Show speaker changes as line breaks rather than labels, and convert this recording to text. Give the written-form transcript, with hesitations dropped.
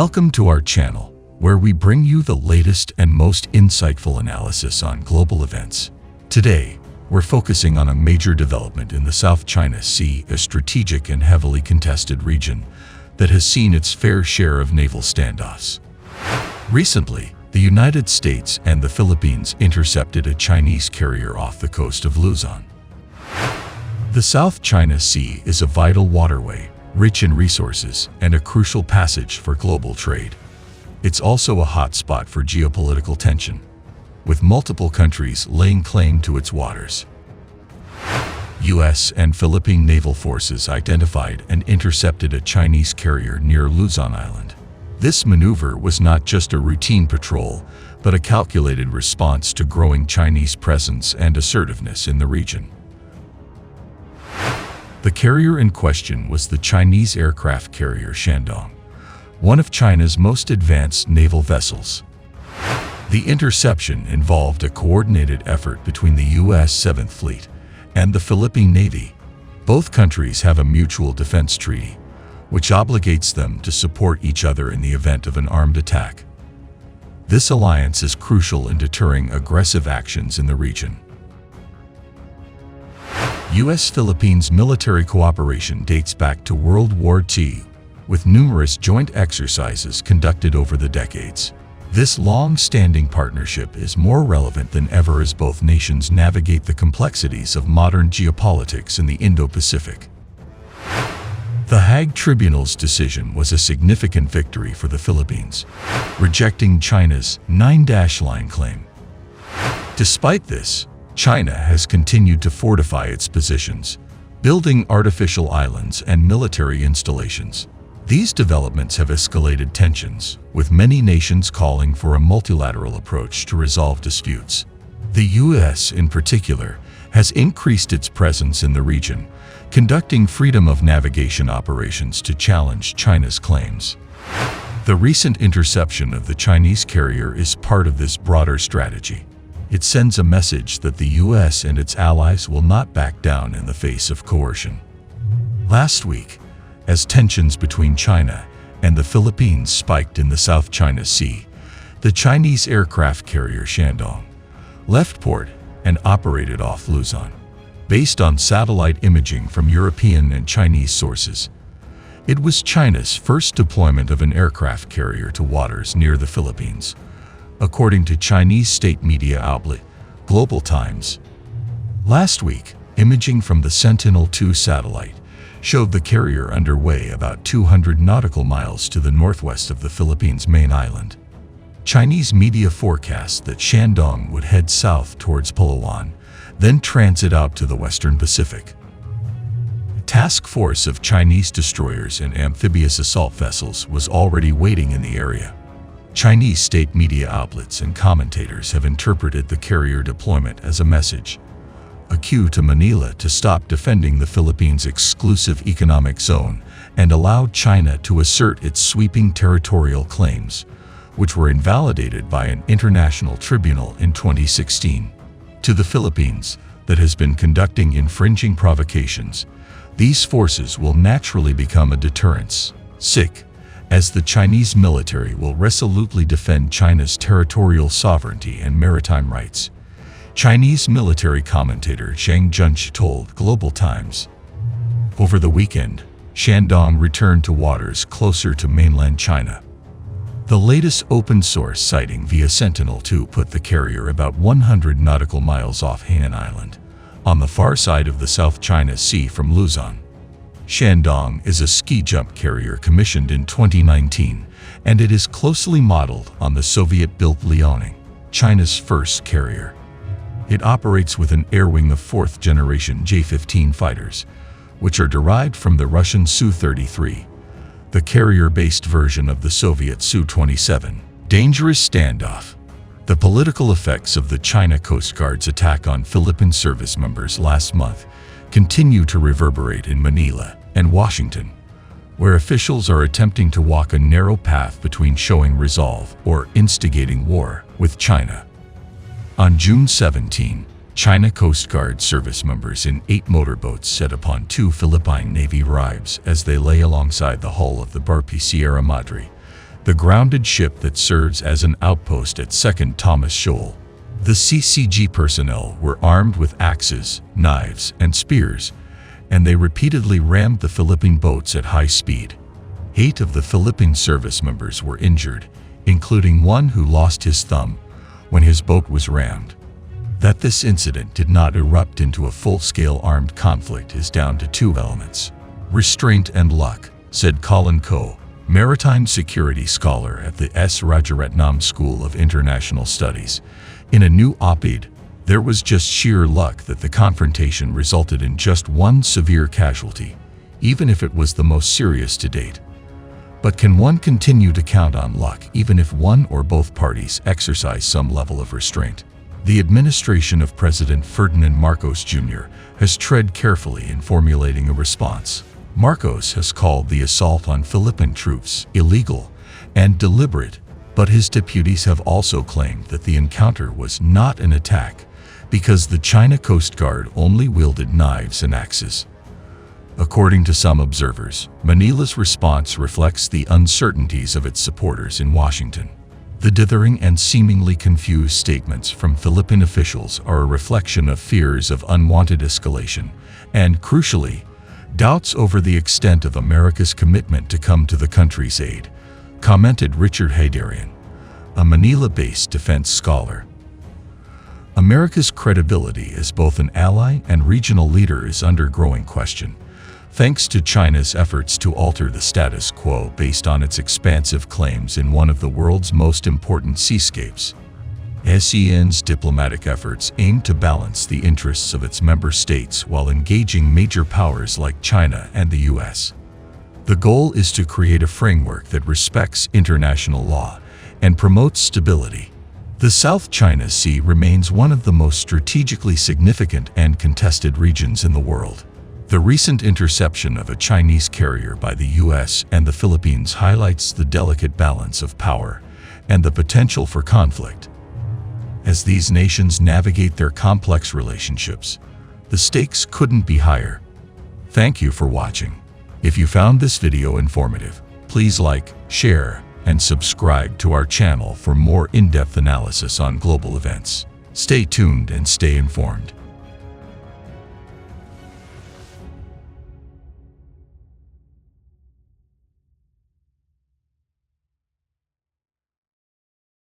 Welcome to our channel, where we bring you the latest and most insightful analysis on global events. Today, we're focusing on a major development in the South China Sea, a strategic and heavily contested region that has seen its fair share of naval standoffs. Recently, the United States and the Philippines intercepted a Chinese carrier off the coast of Luzon. The South China Sea is a vital waterway, rich in resources and a crucial passage for global trade. It's also a hot spot for geopolitical tension, with multiple countries laying claim to its waters. U.S. and Philippine naval forces identified and intercepted a Chinese carrier near Luzon Island. This maneuver was not just a routine patrol, but a calculated response to growing Chinese presence and assertiveness in the region. The carrier in question was the Chinese aircraft carrier Shandong, one of China's most advanced naval vessels. The interception involved a coordinated effort between the U.S. 7th Fleet and the Philippine Navy. Both countries have a mutual defense treaty, which obligates them to support each other in the event of an armed attack. This alliance is crucial in deterring aggressive actions in the region. U.S.-Philippines military cooperation dates back to World War II, with numerous joint exercises conducted over the decades. This long-standing partnership is more relevant than ever as both nations navigate the complexities of modern geopolitics in the Indo-Pacific. The Hague Tribunal's decision was a significant victory for the Philippines, rejecting China's 9-line claim. Despite this, China has continued to fortify its positions, building artificial islands and military installations. These developments have escalated tensions, with many nations calling for a multilateral approach to resolve disputes. The U.S., in particular, has increased its presence in the region, conducting freedom of navigation operations to challenge China's claims. The recent interception of the Chinese carrier is part of this broader strategy. It sends a message that the U.S. and its allies will not back down in the face of coercion. Last week, as tensions between China and the Philippines spiked in the South China Sea, the Chinese aircraft carrier Shandong left port and operated off Luzon. Based on satellite imaging from European and Chinese sources, it was China's first deployment of an aircraft carrier to waters near the Philippines, according to Chinese state media outlet Global Times. Last week, imaging from the Sentinel-2 satellite showed the carrier underway about 200 nautical miles to the northwest of the Philippines' main island. Chinese media forecast that Shandong would head south towards Palawan, then transit out to the western Pacific. A task force of Chinese destroyers and amphibious assault vessels was already waiting in the area. Chinese state media outlets and commentators have interpreted the carrier deployment as a message, a cue to Manila to stop defending the Philippines' exclusive economic zone and allow China to assert its sweeping territorial claims, which were invalidated by an international tribunal in 2016. To the Philippines, that has been conducting infringing provocations, these forces will naturally become a deterrence, as the Chinese military will resolutely defend China's territorial sovereignty and maritime rights. Chinese military commentator Zhang Junshi told Global Times. Over the weekend, Shandong returned to waters closer to mainland China. The latest open-source sighting via Sentinel-2 put the carrier about 100 nautical miles off Hainan Island, on the far side of the South China Sea from Luzon. Shandong is a ski-jump carrier commissioned in 2019, and it is closely modeled on the Soviet-built Liaoning, China's first carrier. It operates with an air wing of fourth-generation J-15 fighters, which are derived from the Russian Su-33, the carrier-based version of the Soviet Su-27. Dangerous standoff. The political effects of the China Coast Guard's attack on Philippine service members last month continue to reverberate in Manila and Washington, where officials are attempting to walk a narrow path between showing resolve or instigating war with China. On June 17, China Coast Guard service members in 8 motorboats set upon 2 Philippine Navy RIBs as they lay alongside the hull of the barque Sierra Madre, the grounded ship that serves as an outpost at 2nd Thomas Shoal. The CCG personnel were armed with axes, knives, and spears, and they repeatedly rammed the Philippine boats at high speed. 8 of the Philippine service members were injured, including one who lost his thumb when his boat was rammed. That this incident did not erupt into a full-scale armed conflict is down to 2 elements: restraint and luck, said Colin Coe, maritime security scholar at the S. Rajaratnam School of International Studies. In a new op-ed, there was just sheer luck that the confrontation resulted in just one severe casualty, even if it was the most serious to date. But can one continue to count on luck even if one or both parties exercise some level of restraint? The administration of President Ferdinand Marcos Jr. has tread carefully in formulating a response. Marcos has called the assault on Philippine troops illegal and deliberate, but his deputies have also claimed that the encounter was not an attack because the China Coast Guard only wielded knives and axes. According to some observers, Manila's response reflects the uncertainties of its supporters in Washington. The dithering and seemingly confused statements from Philippine officials are a reflection of fears of unwanted escalation and, crucially, doubts over the extent of America's commitment to come to the country's aid, commented Richard Haydarian, a Manila-based defense scholar. America's credibility as both an ally and regional leader is under growing question, thanks to China's efforts to alter the status quo based on its expansive claims in one of the world's most important seascapes. SCN's diplomatic efforts aim to balance the interests of its member states while engaging major powers like China and the U.S. The goal is to create a framework that respects international law and promotes stability. The South China Sea remains one of the most strategically significant and contested regions in the world. The recent interception of a Chinese carrier by the U.S. and the Philippines highlights the delicate balance of power and the potential for conflict. As these nations navigate their complex relationships, the stakes couldn't be higher. Thank you for watching. If you found this video informative, please like, share, and subscribe to our channel for more in-depth analysis on global events. Stay tuned and stay informed.